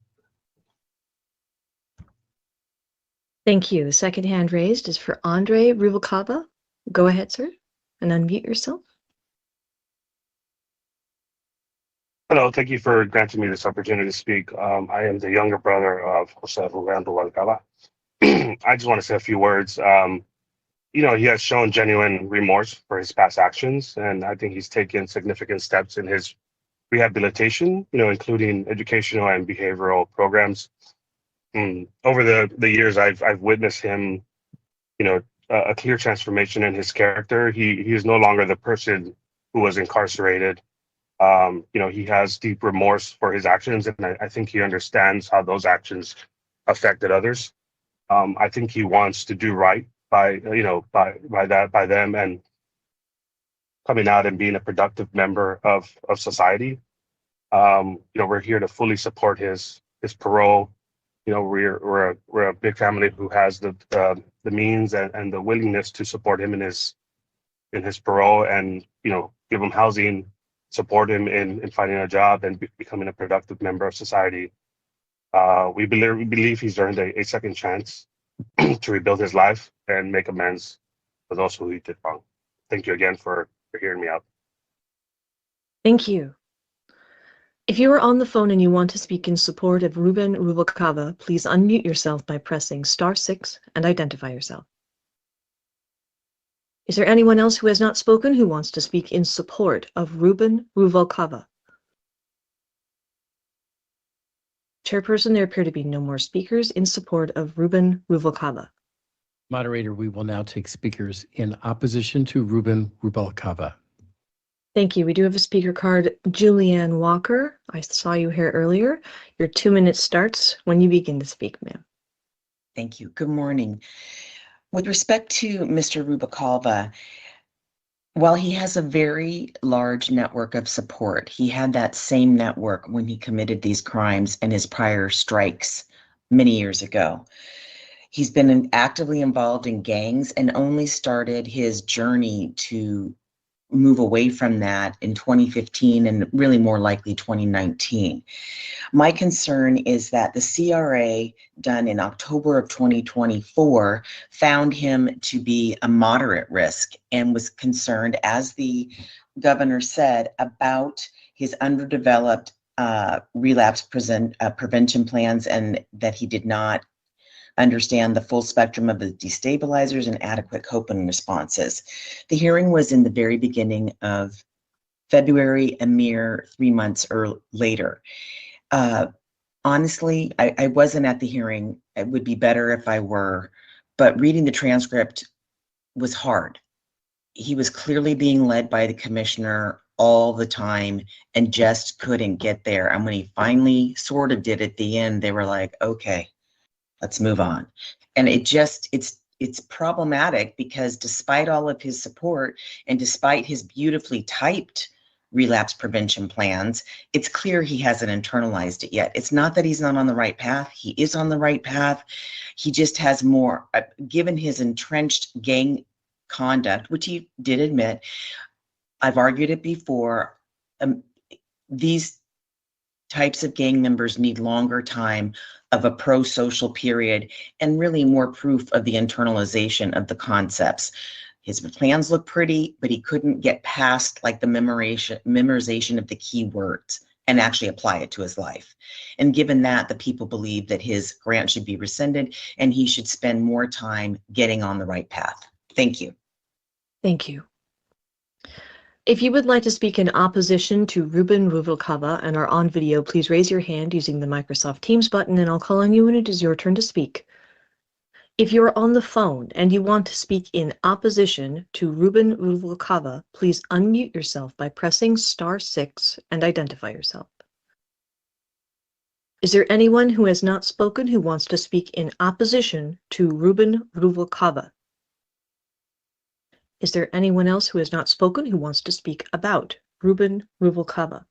Thank you. The second hand raised is for Andre Rubalcaba. Go ahead, sir, and unmute yourself. Hello, thank you for granting me this opportunity to speak. I am the younger brother of Jose RUBEN Rubalcaba. I just want to say a few words. You know, he has shown genuine remorse for his past actions, and I think he's taken significant steps in his rehabilitation, you know, including educational and behavioral programs. Over the years, I've witnessed him, you know, a clear transformation in his character. He is no longer the person who was incarcerated. You know, he has deep remorse for his actions, and I think he understands how those actions affected others. I think he wants to do right by them and coming out and being a productive member of society. You know, we're here to fully support his parole. You know, we're a big family who has the means and the willingness to support him in his parole, and you know, give him housing, support him in finding a job and becoming a productive member of society. We believe he's earned a second chance to rebuild his life and make amends for those who he did wrong. Thank you again for hearing me out. Thank you. If you are on the phone and you want to speak in support of RUBEN Rubalcaba, please unmute yourself by pressing *6 and identify yourself. Is there anyone else who has not spoken who wants to speak in support of RUBEN Rubalcaba? Chairperson, there appear to be no more speakers in support of RUBEN Rubalcaba. Moderator, we will now take speakers in opposition to RUBEN Rubalcaba. Thank you. We do have a speaker card. Julianne Walker, I saw you here earlier. Your 2 minutes starts when you begin to speak, ma'am. Thank you. Good morning. With respect to Mr. Rubalcaba, while he has a very large network of support, he had that same network when he committed these crimes and his prior strikes many years ago. He's been actively involved in gangs and only started his journey to move away from that in 2015 and really more likely 2019. My concern is that the CRA done in October of 2024 found him to be a moderate risk and was concerned, as the governor said, about his underdeveloped relapse prevention plans, and that he did not understand the full spectrum of the destabilizers and adequate coping responses. The hearing was in the very beginning of February, a mere 3 months later. Honestly, I wasn't at the hearing. It would be better if I were, but reading the transcript was hard. He was clearly being led by the commissioner all the time and just couldn't get there. And when he finally sort of did at the end, they were like, okay, let's move on. And it's problematic because despite all of his support and despite his beautifully typed relapse prevention plans, it's clear he hasn't internalized it yet. It's not that he's not on the right path. He is on the right path. He just has more, given his entrenched gang conduct, which he did admit. I've argued it before. These types of gang members need longer time of a pro-social period and really more proof of the internalization of the concepts. His plans look pretty, but he couldn't get past like the memorization of the key words and actually apply it to his life. And given that, the people believe that his grant should be rescinded and he should spend more time getting on the right path. Thank you. Thank you. If you would like to speak in opposition to RUBEN Ruvalcaba and are on video, please raise your hand using the Microsoft Teams button and I'll call on you when it is your turn to speak. If you're on the phone and you want to speak in opposition to RUBEN Ruvalcaba, please unmute yourself by pressing *6 and identify yourself. Is there anyone who has not spoken who wants to speak in opposition to RUBEN Ruvalcaba? Is there anyone else who has not spoken who wants to speak about RUBEN Ruvalcaba?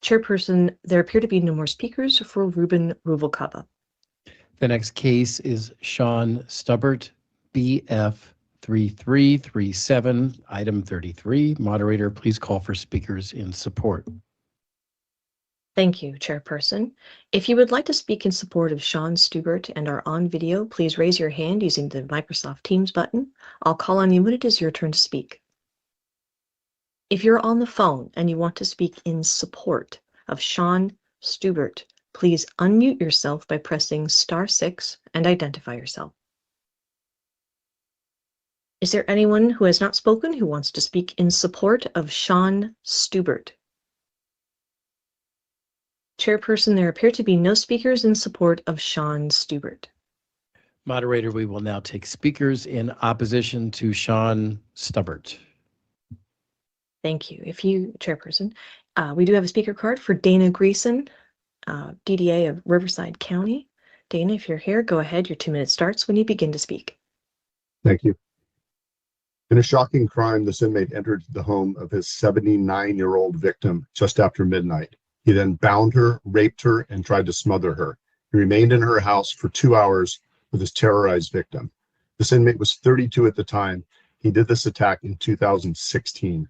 Chairperson, there appear to be no more speakers for RUBEN Ruvalcaba. The next case is SHAWN Stubbert, BF 3337, item 33. Moderator, please call for speakers in support. Thank you, Chairperson. If you would like to speak in support of SHAWN Stubbert and are on video, please raise your hand using the Microsoft Teams button. I'll call on you when it is your turn to speak. If you're on the phone and you want to speak in support of SHAWN Stubbert, please unmute yourself by pressing *6 and identify yourself. Is there anyone who has not spoken who wants to speak in support of SHAWN Stubbert? Chairperson, there appear to be no speakers in support of SHAWN Stubbert. Moderator, we will now take speakers in opposition to SHAWN Stubbert. Thank you. Chairperson, we do have a speaker card for Dana Greason, DDA of Riverside County. Dana, if you're here, go ahead. Your 2 minutes starts when you begin to speak. Thank you. In a shocking crime, this inmate entered the home of his 79-year-old victim just after midnight. He then bound her, raped her, and tried to smother her. He remained in her house for 2 hours with his terrorized victim. This inmate was 32 at the time. He did this attack in 2016.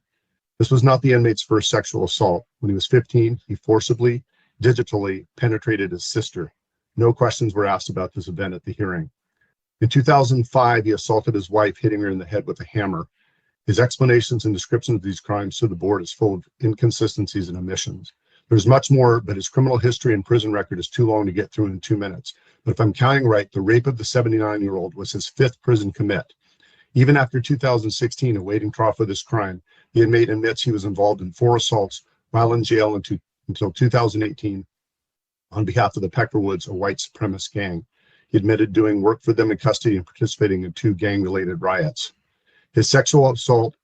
This was not the inmate's first sexual assault. When he was 15, he forcibly, digitally penetrated his sister. No questions were asked about this event at the hearing. In 2005, he assaulted his wife, hitting her in the head with a hammer. His explanations and descriptions of these crimes to the board is full of inconsistencies and omissions. There's much more, but his criminal history and prison record is too long to get through in 2 minutes. But if I'm counting right, the rape of the 79-year-old was his 5th prison commit. Even after 2016, awaiting trial for this crime, the inmate admits he was involved in 4 assaults while in jail until 2018 on behalf of the Peckerwoods, a white supremacist gang. He admitted doing work for them in custody and participating in 2 gang-related riots. His sexual assault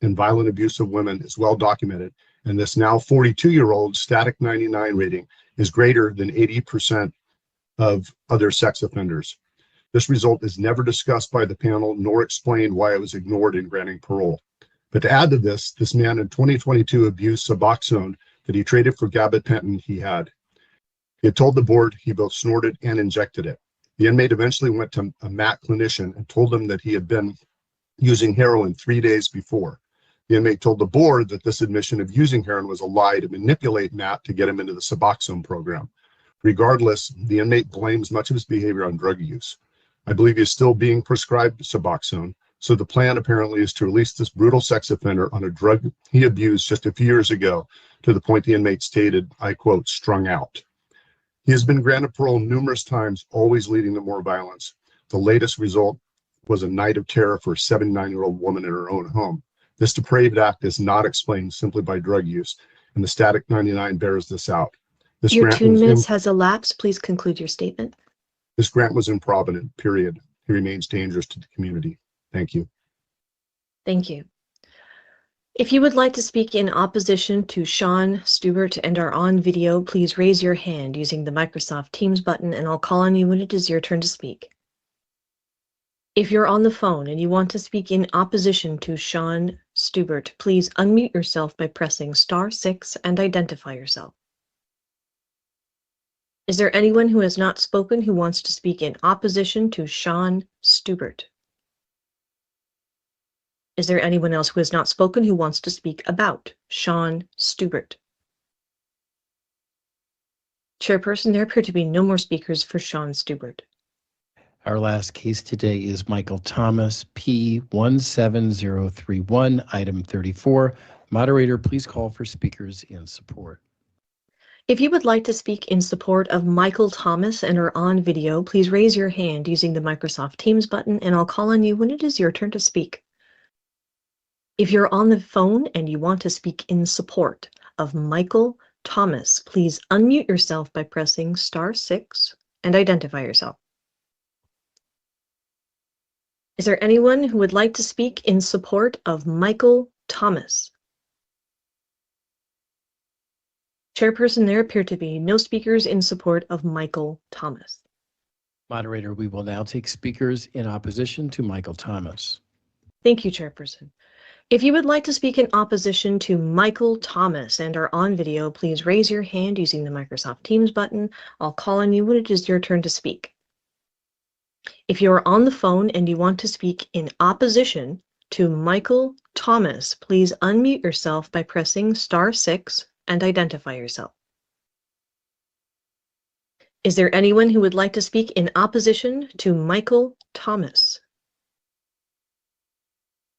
and violent abuse of women is well documented, and this now 42-year-old static 99 rating is greater than 80% of other sex offenders. This result is never discussed by the panel nor explained why it was ignored in granting parole. But to add to this man in 2022 abused Suboxone that he traded for gabapentin he had. He had told the board he both snorted and injected it. The inmate eventually went to a MAT clinician and told him that he had been using heroin 3 days before. The inmate told the board that this admission of using heroin was a lie to manipulate Matt to get him into the Suboxone program. Regardless, the inmate blames much of his behavior on drug use. I believe he is still being prescribed Suboxone, so the plan apparently is to release this brutal sex offender on a drug he abused just a few years ago, to the point the inmate stated, I quote, strung out. He has been granted parole numerous times, always leading to more violence. The latest result was a night of terror for a 79-year-old woman in her own home. This depraved act is not explained simply by drug use, and the static 99 bears this out. This Your grant 2 was minutes has elapsed. Please conclude your statement. this grant was improvident, period. He remains dangerous to the community. Thank you. Thank you. If you would like to speak in opposition to Sean Stubert and are on video, please raise your hand using the Microsoft Teams button, and I'll call on you when it is your turn to speak. If you're on the phone and you want to speak in opposition to Sean Stubert, please unmute yourself by pressing *6 and identify yourself. Is there anyone who has not spoken who wants to speak in opposition to Sean Stubert? Is there anyone else who has not spoken who wants to speak about Sean Stubert? Chairperson, there appear to be no more speakers for Sean Stubert. Our last case today is Michael Thomas, P17031, item 34. Moderator, please call for speakers in support. If you would like to speak in support of Michael Thomas and are on video, please raise your hand using the Microsoft Teams button, and I'll call on you when it is your turn to speak. If you're on the phone and you want to speak in support of Michael Thomas, please unmute yourself by pressing *6 and identify yourself. Is there anyone who would like to speak in support of Michael Thomas? Chairperson, there appear to be no speakers in support of Michael Thomas. Moderator, we will now take speakers in opposition to Michael Thomas. Thank you, Chairperson. If you would like to speak in opposition to Michael Thomas and are on video, please raise your hand using the Microsoft Teams button. I'll call on you when it is your turn to speak. If you are on the phone and you want to speak in opposition to Michael Thomas, please unmute yourself by pressing *6 and identify yourself. Is there anyone who would like to speak in opposition to Michael Thomas?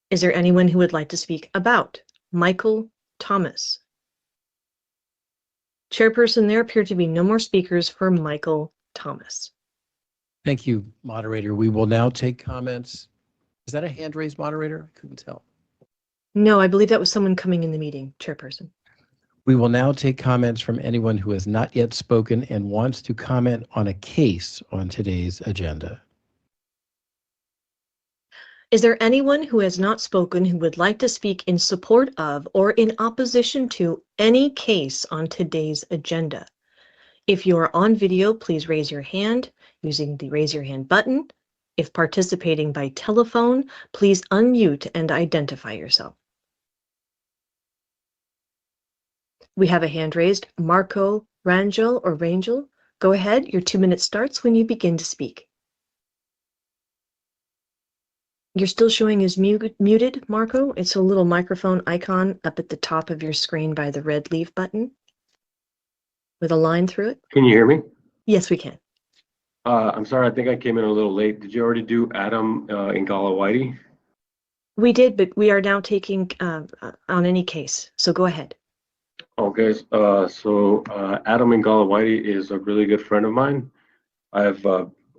Is there anyone who would like to speak about Michael Thomas? Chairperson, there appear to be no more speakers for Michael Thomas. Thank you, moderator. We will now take comments. Is that a hand raised, moderator? I couldn't tell. No, I believe that was someone coming in the meeting, Chairperson. We will now take comments from anyone who has not yet spoken and wants to comment on a case on today's agenda. Is there anyone who has not spoken who would like to speak in support of or in opposition to any case on today's agenda? If you are on video, please raise your hand using the raise your hand button. If participating by telephone, please unmute and identify yourself. We have a hand raised. Marco Rangel or Rangel, go ahead. Your 2 minutes starts when you begin to speak. You're still showing as muted, Marco. It's a little microphone icon up at the top of your screen by the red leave button with a line through it. Can you hear me? Yes, we can. I'm sorry, I think I came in a little late. Did you already do Adam in Galawadi? We did, but we are now taking on any case. So go ahead. Okay, so Adam in Galawadi is a really good friend of mine. I've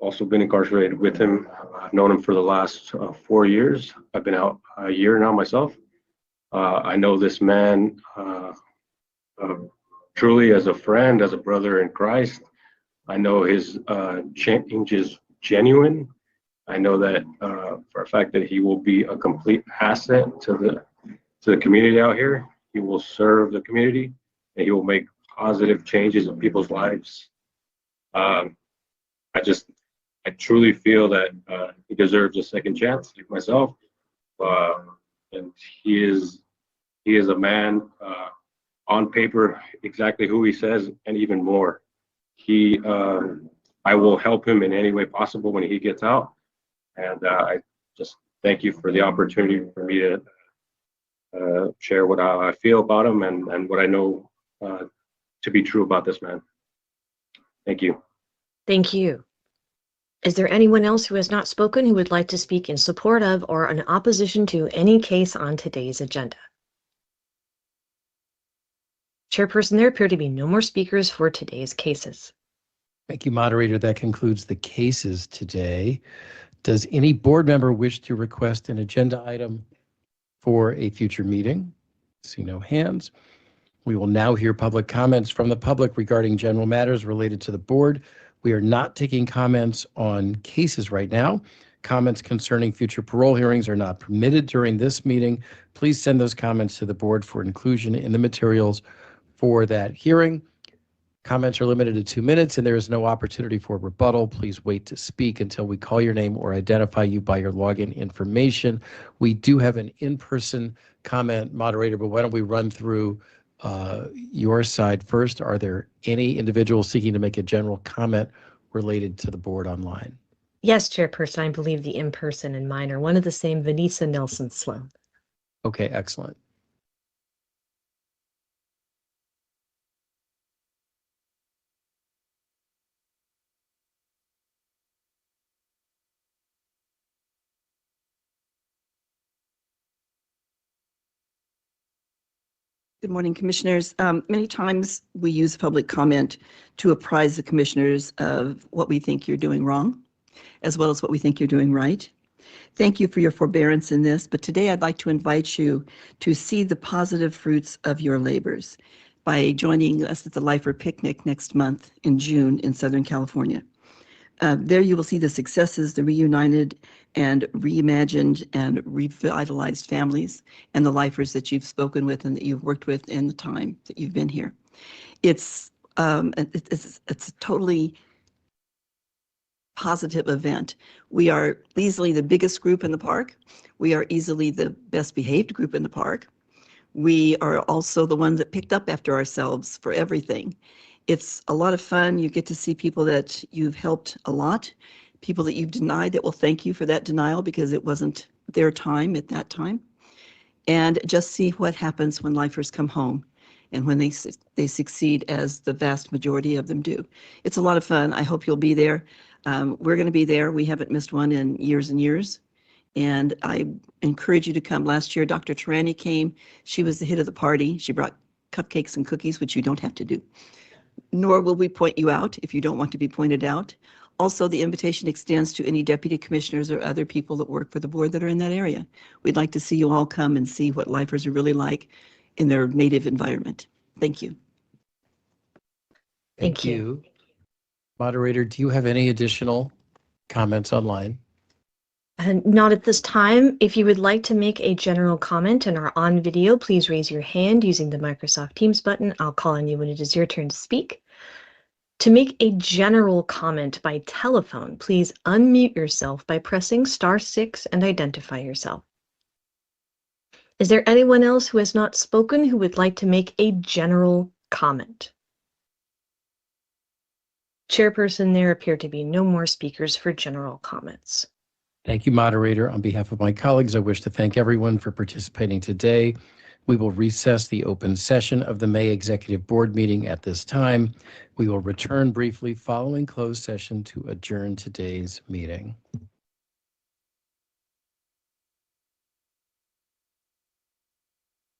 also been incarcerated with him. I've known him for the last 4 years. I've been out a year now myself. I know this man truly as a friend, as a brother in Christ. I know his change is genuine. I know that for a fact that he will be a complete asset to the community out here. He will serve the community and he will make positive changes in people's lives. I truly feel that he deserves a second chance, like myself. And he is a man on paper, exactly who he says, and even more. I will help him in any way possible when he gets out. And I just thank you for the opportunity for me to share what I feel about him and what I know to be true about this man. Thank you. Thank you. Is there anyone else who has not spoken who would like to speak in support of or in opposition to any case on today's agenda? Chairperson, there appear to be no more speakers for today's cases. Thank you, moderator. That concludes the cases today. Does any board member wish to request an agenda item for a future meeting? See no hands. We will now hear public comments from the public regarding general matters related to the board. We are not taking comments on cases right now. Comments concerning future parole hearings are not permitted during this meeting. Please send those comments to the board for inclusion in the materials for that hearing. Comments are limited to 2 minutes and there is no opportunity for rebuttal. Please wait to speak until we call your name or identify you by your login information. We do have an in-person comment moderator, but why don't we run through your side first? Are there any individuals seeking to make a general comment related to the board online? Yes, Chairperson, I believe the in-person and mine are one of the same, Vanessa Nelson Sloan. Okay, excellent. Good morning, Commissioners. Many times we use public comment to apprise the Commissioners of what we think you're doing wrong, as well as what we think you're doing right. Thank you for your forbearance in this, but today I'd like to invite you to see the positive fruits of your labors by joining us at the Lifer Picnic next month in June in Southern California. There you will see the successes, the reunited and reimagined and revitalized families and the lifers that you've spoken with and that you've worked with in the time that you've been here. It's a totally positive event. We are easily the biggest group in the park. We are easily the best behaved group in the park. We are also the ones that picked up after ourselves for everything. It's a lot of fun. You get to see people that you've helped a lot, people that you've denied that will thank you for that denial because it wasn't their time at that time. And just see what happens when lifers come home and when they succeed, as the vast majority of them do. It's a lot of fun. I hope you'll be there. We're going to be there. We haven't missed one in years and years. And I encourage you to come. Last year, Dr. Tarani came. She was the hit of the party. She brought cupcakes and cookies, which you don't have to do. Nor will we point you out if you don't want to be pointed out. Also, the invitation extends to any deputy commissioners or other people that work for the board that are in that area. We'd like to see you all come and see what lifers are really like in their native environment. Thank you. Thank you. Moderator, do you have any additional comments online? And not at this time. If you would like to make a general comment and are on video, please raise your hand using the Microsoft Teams button. I'll call on you when it is your turn to speak. To make a general comment by telephone, please unmute yourself by pressing *6 and identify yourself. Is there anyone else who has not spoken who would like to make a general comment? Chairperson, there appear to be no more speakers for general comments. Thank you, moderator. On behalf of my colleagues, I wish to thank everyone for participating today. We will recess the open session of the May Executive Board meeting at this time. We will return briefly following closed session to adjourn today's meeting.